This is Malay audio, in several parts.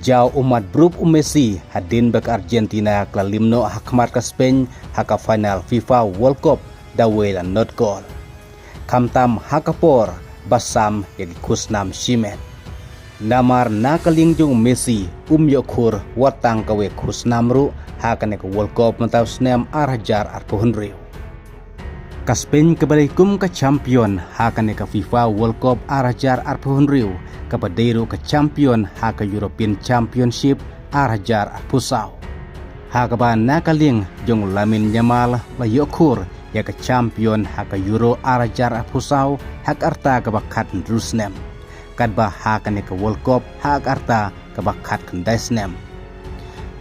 Jau umat grup Messi hadin bak Argentina klalimno hakmat ka Spain haka final FIFA World Cup dawel not goal. Kamtam hakapor basam yagi kusnam shimet. Namar nakalingjung Messi yokur watang kawe kusnamru haka nek World Cup mataw snem arhajar arpuhunriu. Ka Spain kabalikum ka champion haka nek FIFA World Cup arhajar arpuhunriu. Kapadero ka champion haka European Championship arhajar arpusaw. Haka ba nakaling jong Lamine Yamal layokur ya ka champion haka Euro arhajar arpusaw hak arta kabakat rusnem. Kadba haka ne ka World Cup hak arta kabakat kandasnem.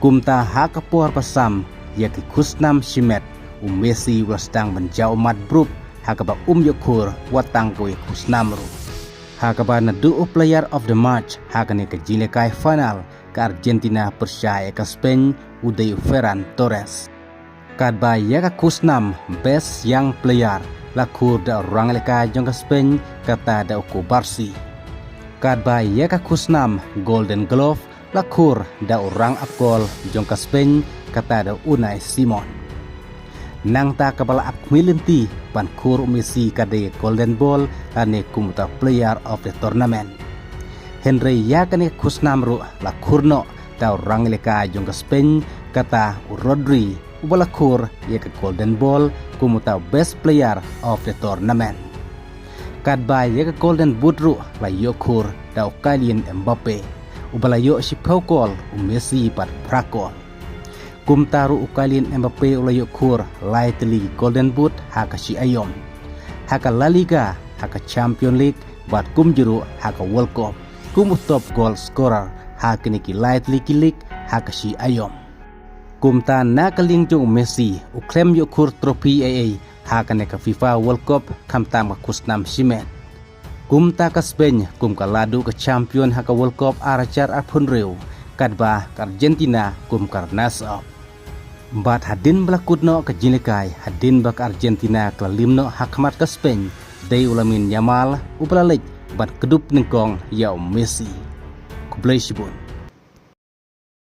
Kumta haka por pasam ya ki kusnam shimet Messi wastang menjau mat brup haka ba yokur watang kowe kusnamru. Hakaba na duo player of the match hakane ka jilekai final ka Argentina persyaya ka Spain uday Ferran Torres. Kadba ya ka kusnam best young player lakur da orang leka jong ka Spain kata da uko Barsi. Kadba ya ka kusnam Golden Glove lakur da orang akol jong ka Spain kata da Unai Simon. Nang ta kabala akmilenti pankur Messi kade Golden Ball ane kumuta player of the tournament. Henry ya kane kusnamru la kurno ta orang leka jong ka Spain kata Rodri ubalakur ya ka Golden Ball kumuta best player of the tournament. Kadba ya ka Golden Boot ru la yokur ta Kylian Mbappe ubalayo si Paukol Messi pat prakol. Kumtaru Kylian Mbappe ulayo kur lightly Golden Boot haka si ayom. Haka La Liga, haka Champion League, bat kumjuru haka World Cup. Kumu top goal scorer haka niki lightly kilik haka si ayom. Kumta nakaling jong Messi uklem yokur trofi AA haka neka FIFA World Cup kamtam ka kusnam simet. Kumta ka Spain kum ka ladu ka champion haka World Cup arachar arpunreu. Kadba ka Argentina kum karnas up. Bat hadin belakudno ke jilikai hadin bak Argentina klalimno hakmat ke Spain day Lamine Yamal upalalik bat kedup ningkong yau Messi kublai sibun.